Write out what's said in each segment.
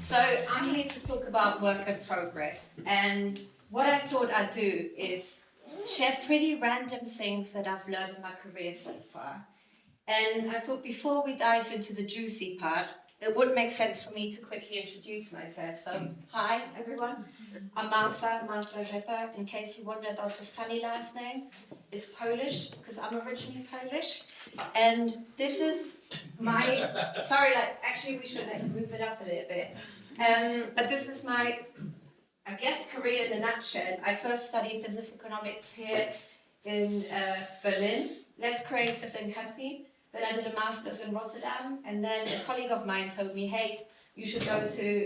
So I'm here to talk about work in progress, and what I thought I'd do is share pretty random things that I've learned in my career so far. And I thought before we dive into the juicy part, it would make sense for me to quickly introduce myself. So, hi everyone, I'm Martha Rzeppa. In case you wonder about this funny last name, it's Polish because I'm originally Polish. And this is my, actually we should move it up a little bit. But this is my, I guess, career in a nutshell. I first studied business economics here in Berlin, less creative than Kathy. Then I did a master's in Rotterdam, and then a colleague of mine told me, hey, you should go to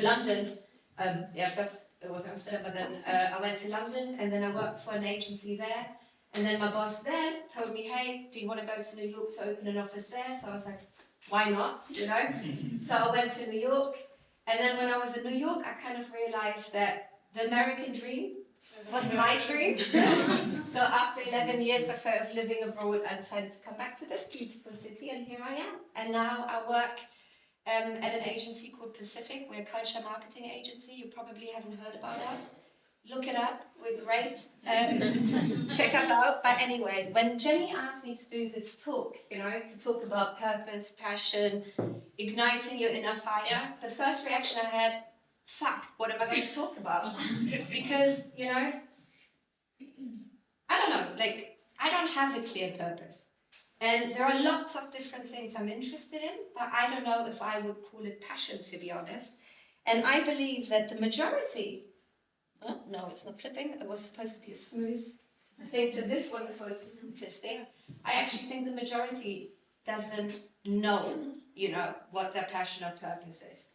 London. First it was Amsterdam, but then I went to London, and then I worked for an agency there. And then my boss there told me, hey, do you want to go to New York to open an office there? So I was like, why not, you know? So I went to New York, and then when I was in New York, I kind of realized that the American dream was my dream. So after 11 years or so of living abroad, I decided to come back to this beautiful city, and here I am. And now I work at an agency called Pacific. We're a culture marketing agency. You probably haven't heard about us. Look it up, we're great. Check us out. But anyway, when Jenny asked me to do this talk, to talk about purpose, passion, igniting your inner fire, the first reaction I had, fuck, what am I going to talk about? Because, I don't know, I don't have a clear purpose. And there are lots of different things I'm interested in, but I don't know if I would call it passion, to be honest. And I believe that the majority, oh, no, it's not flipping, it was supposed to be a smooth thing to this wonderful statistic. I actually think the majority doesn't know, what their passion or purpose is.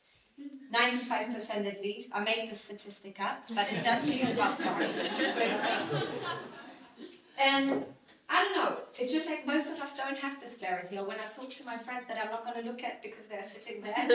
95% at least. I made the statistic up, but it does feel about right. And I don't know, it's just like most of us don't have this clarity. Or when I talk to my friends that I'm not going to look at because they're sitting there,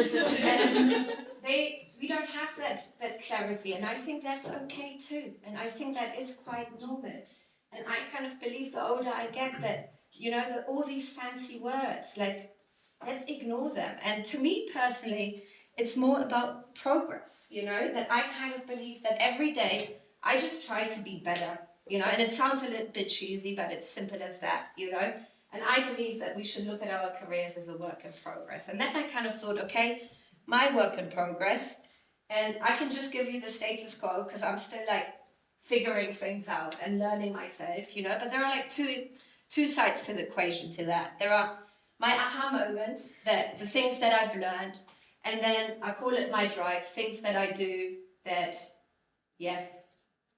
we don't have that clarity. And I think that's okay too. And I think that is quite normal. And I kind of believe the older I get that, that all these fancy words, let's ignore them. And to me personally, it's more about progress, that I kind of believe that every day I just try to be better, and it sounds a little bit cheesy, but it's simple as that, and I believe that we should look at our careers as a work in progress. And then I kind of thought, okay, my work in progress, and I can just give you the status quo because I'm still figuring things out and learning myself, but there are two sides to the equation to that. There are my aha moments, the things that I've learned, and then I call it my drive, things that I do that,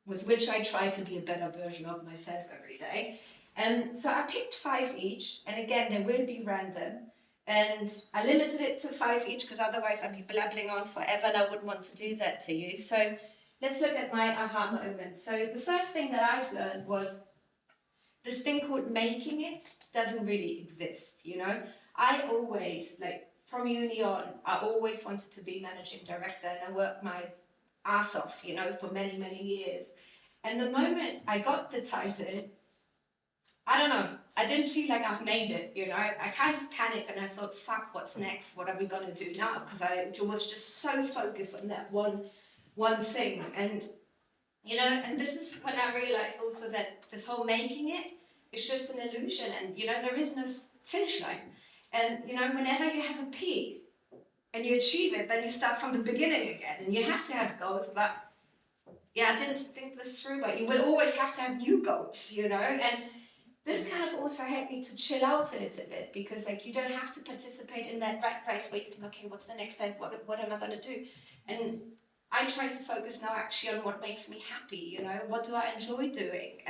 with which I try to be a better version of myself every day. And so I picked 5 each, and again, they will be random. And I limited it to 5 each because otherwise I'd be blabbling on forever and I wouldn't want to do that to you. So let's look at my aha moments. So the first thing that I've learned was this thing called making it doesn't really exist, I always, from uni on, I always wanted to be managing director, and I worked my ass off, for many, many years. And the moment I got the title, I don't know, I didn't feel like I've made it, I kind of panicked and I thought, fuck, what's next? What are we going to do now? Because I was just so focused on that one thing. And, and this is when I realized also that this whole making it is just an illusion, and, there is no finish line. And, whenever you have a peak and you achieve it, then you start from the beginning again. And you have to have goals, but, I didn't think this through, but you will always have to have new goals, And this kind of also helped me to chill out a little bit because, you don't have to participate in that rat race where you think, okay, what's the next step? What am I going to do? And I try to focus now actually on what makes me happy, What do I enjoy doing?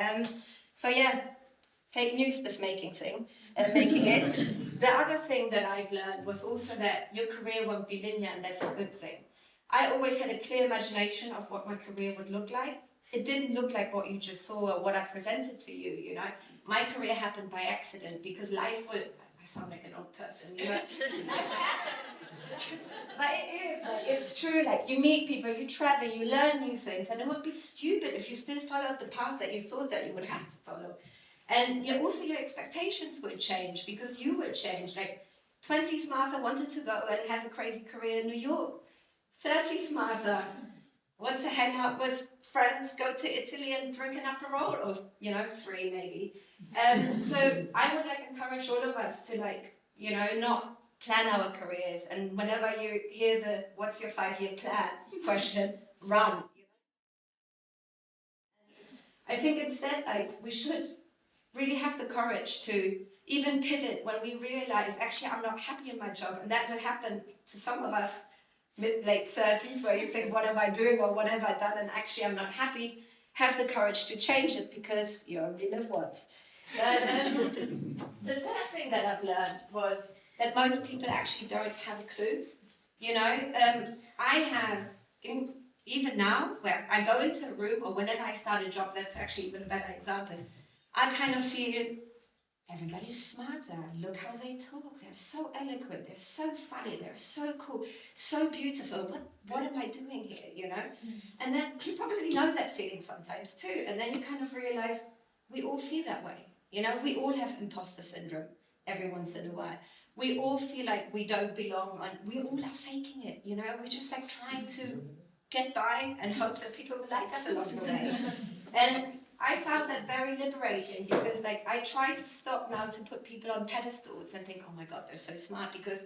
Fake news, this making it. The other thing that I've learned was also that your career won't be linear, and that's a good thing. I always had a clear imagination of what my career would look like. It didn't look like what you just saw or what I presented to you, My career happened by accident because life will... I sound like an old person, But it is, it's true, you meet people, you travel, you learn new things, and it would be stupid if you still followed the path that you thought that you would have to follow. And also your expectations will change because you will change. 20s Martha wanted to go and have a crazy career in New York. 30s Martha wants to hang out with friends, go to Italy and drink an Aperol, or, 3 maybe. So I would encourage all of us to not plan our careers, and whenever you hear the "what's your 5-year plan" question, run. I think instead we should really have the courage to even pivot when we realize, actually, I'm not happy in my job. And that will happen to some of us mid-late 30s, where you think, what am I doing, or what have I done, and actually I'm not happy. Have the courage to change it, because you only live once. The third thing that I've learned was that most people actually don't have a clue. I have, even now, where I go into a room, or whenever I start a job, that's actually even a better example, I kind of feel, everybody's smarter. Look how they talk. They're so eloquent. They're so funny. They're so cool. So beautiful. What am I doing here, And then you probably know that feeling sometimes too. And then you kind of realize we all feel that way. We all have imposter syndrome every once in a while. We all feel like we don't belong, and we all are faking it, We're just trying to get by and hope that people will like us along the way. And I found that very liberating, because I try to stop now to put people on pedestals and think, oh my God, they're so smart, because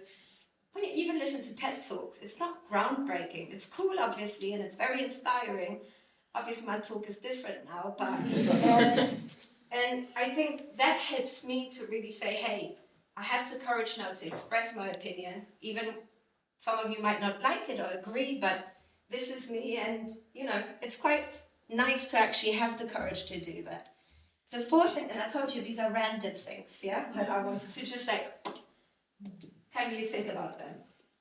when you even listen to TED Talks, it's not groundbreaking. It's cool, obviously, and it's very inspiring. Obviously, my talk is different now, but and I think that helps me to really say, hey, I have the courage now to express my opinion. Even some of you might not like it or agree, but this is me, and it's quite nice to actually have the courage to do that. The fourth thing, and I told you these are random things, that I wanted to just have you think about them,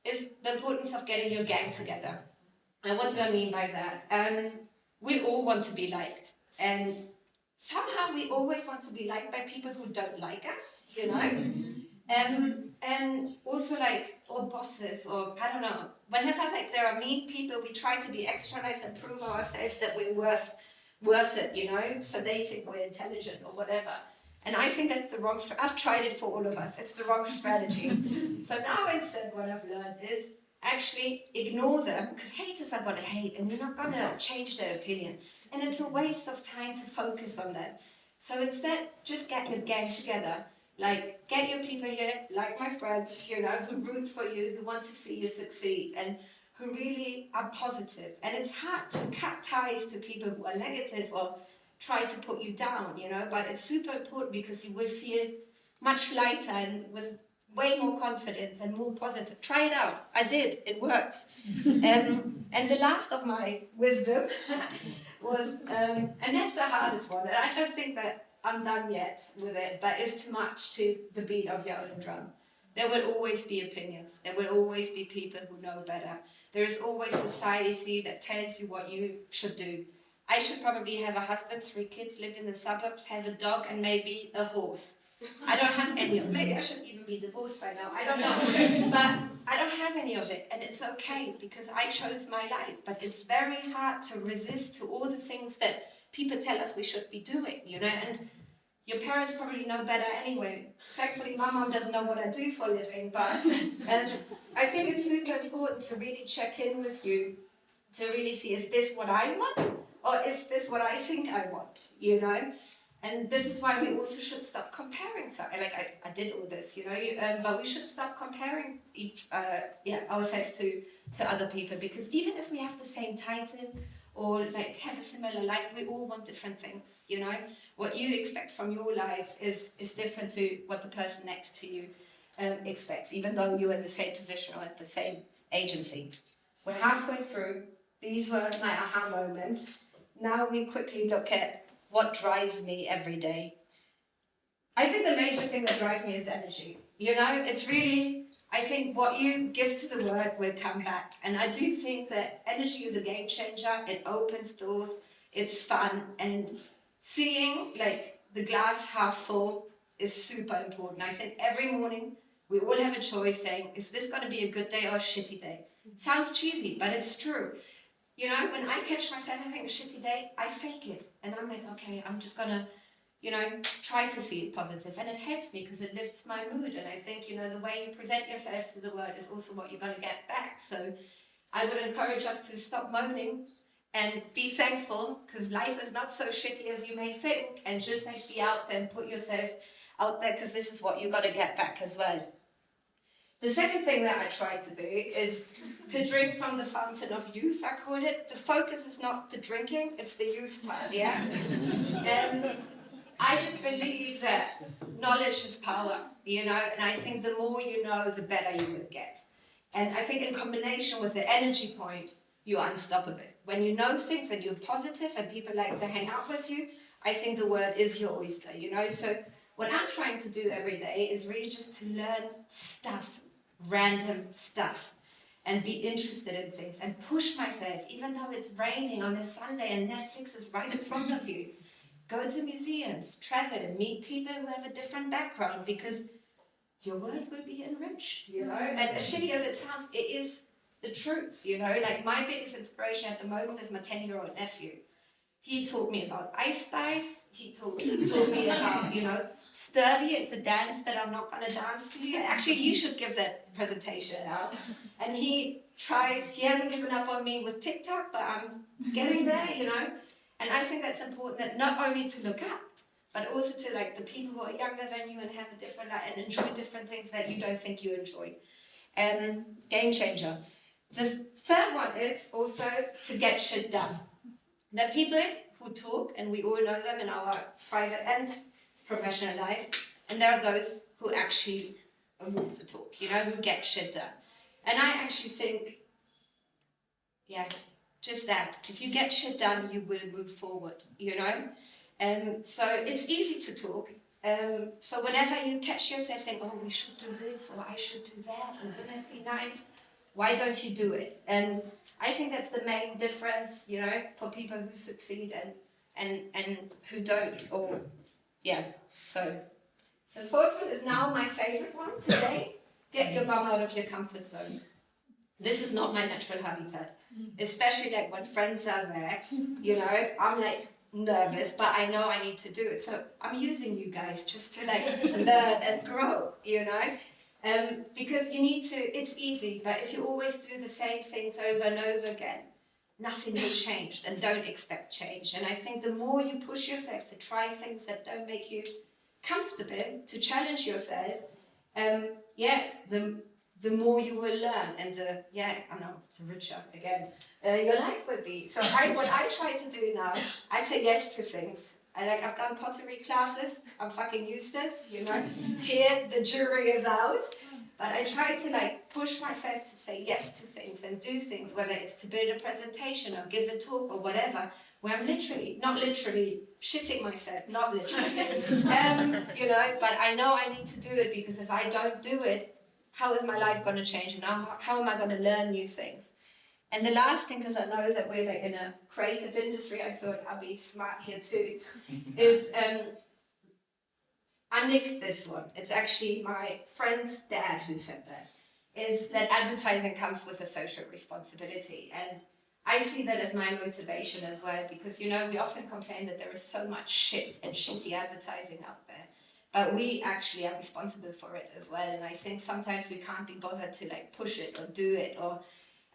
is the importance of getting your gang together. And what do I mean by that? We all want to be liked, and somehow we always want to be liked by people who don't like us, and also or bosses, or I don't know, whenever there are mean people, we try to be extra nice and prove ourselves that we're worth it, so they think we're intelligent or whatever. And I think that's the wrong I've tried it for all of us. It's the wrong strategy. So now instead what I've learned is actually ignore them, because haters are going to hate, and you're not going to change their opinion. And it's a waste of time to focus on that. So instead, just get your gang together. Get your people here, like my friends, who root for you, who want to see you succeed, and who really are positive. And it's hard to cut ties to people who are negative or try to put you down, but it's super important, because you will feel much lighter and with way more confidence and more positive. Try it out. I did. It works. And the last of my wisdom was, and that's the hardest one, and I don't think that I'm done yet with it, but it's too much to the beat of your own drum. There will always be opinions. There will always be people who know better. There is always society that tells you what you should do. I should probably have a husband, 3 kids, live in the suburbs, have a dog, and maybe a horse. I don't have any of it. Maybe I should even be divorced by now. I don't know. But I don't have any of it, and it's okay, because I chose my life. But it's very hard to resist to all the things that people tell us we should be doing, and your parents probably know better anyway. Thankfully, my mom doesn't know what I do for a living, but I think it's super important to really check in with you, to really see, is this what I want, or is this what I think I want, And this is why we also should stop comparing to, I did all this, but we should stop comparing ourselves to other people, because even if we have the same title or have a similar life, we all want different things, What you expect from your life is different to what the person next to you expects, even though you're in the same position or at the same agency. We're halfway through. These were my aha moments. Now we quickly look at what drives me every day. I think the major thing that drives me is energy. It's really, I think what you give to the world will come back. And I do think that energy is a game changer. It opens doors. It's fun. And seeing the glass half full is super important. I think every morning we all have a choice saying, is this going to be a good day or a shitty day? Sounds cheesy, but it's true. When I catch myself having a shitty day, I fake it. And I'm okay, I'm just going to try to see it positive, and it helps me because it lifts my mood. And I think, the way you present yourself to the world is also what you're going to get back. So I would encourage us to stop moaning and be thankful, because life is not so shitty as you may think, and just be out there and put yourself out there, because this is what you got to get back as well. The second thing that I try to do is to drink from the fountain of youth, I call it. The focus is not the drinking, it's the youth part, yeah? I just believe that knowledge is power, and I think the more you know, the better you will get. And I think in combination with the energy point, you're unstoppable. When you know things and you're positive and people like to hang out with you, I think the world is your oyster, So what I'm trying to do every day is really just to learn stuff, random stuff, and be interested in things and push myself, even though it's raining on a Sunday and Netflix is right in front of you. Go to museums, travel, meet people who have a different background, because your world will be enriched, And as shitty as it sounds, it is the truth, Like, my biggest inspiration at the moment is my 10-year-old nephew. He taught me about ice spice. He taught me about, sturdy. It's a dance that I'm not going to dance to. Actually, he should give that presentation now. And he hasn't given up on me with TikTok, but I'm getting there, And I think that's important, that not only to look up, but also to the people who are younger than you and have a different life and enjoy different things that you don't think you enjoy. Game changer. The third one is also to get shit done. There are people who talk, and we all know them in our private and professional life, and there are those who actually walk the talk, who get shit done. And I actually think, just that. If you get shit done, you will move forward, So it's easy to talk. So whenever you catch yourself saying, oh, we should do this, or I should do that, and wouldn't it be nice? Why don't you do it? And I think that's the main difference, for people who succeed and who don't, So the fourth one is now my favorite one today. Get your bum out of your comfort zone. This is not my natural habitat, especially when friends are there, I'm nervous, but I know I need to do it. So I'm using you guys just to learn and grow, because you need to, it's easy, but if you always do the same things over and over again, nothing will change, and don't expect change. And I think the more you push yourself to try things that don't make you comfortable, to challenge yourself, the more you will learn, and the richer again your life will be. So what I try to do now, I say yes to things. I've done pottery classes. I'm fucking useless, Here the jury is out, but I try to push myself to say yes to things and do things, whether it's to build a presentation or give a talk or whatever, where I'm not literally shitting myself, not literally, but I know I need to do it, because if I don't do it, how is my life going to change? And how am I going to learn new things? And the last thing, because I know that we're in a creative industry, I thought I'd be smart here too, is I nicked this one. It's actually my friend's dad who said that, is that advertising comes with a social responsibility. And I see that as my motivation as well, because, we often complain that there is so much shit and shitty advertising out there. But we actually are responsible for it as well. And I think sometimes we can't be bothered to push it or do it,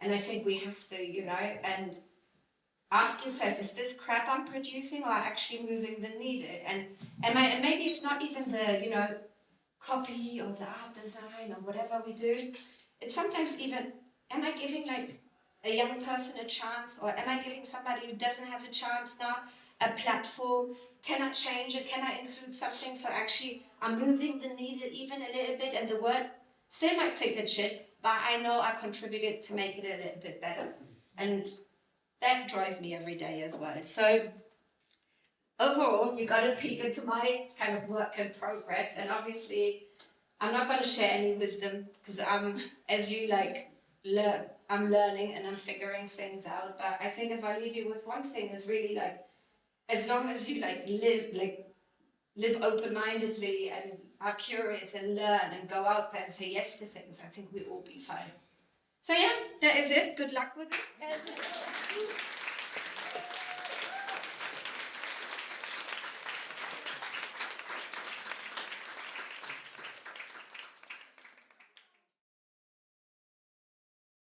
and I think we have to, and ask yourself, is this crap I'm producing or actually moving the needle? And maybe it's not even the, copy or the art design or whatever we do. It's sometimes even, am I giving a young person a chance, or am I giving somebody who doesn't have a chance now a platform? Can I change it? Can I include something? So actually I'm moving the needle even a little bit, and the world still might think it's shit, but I know I contributed to make it a little bit better. And that drives me every day as well. So overall, you got to peek into my kind of work in progress. And obviously, I'm not going to share any wisdom, because I'm learning and I'm figuring things out. But I think if I leave you with one thing, is really as long as you live open-mindedly and are curious and learn and go out there and say yes to things, I think we'll all be fine. So that is it. Good luck with it.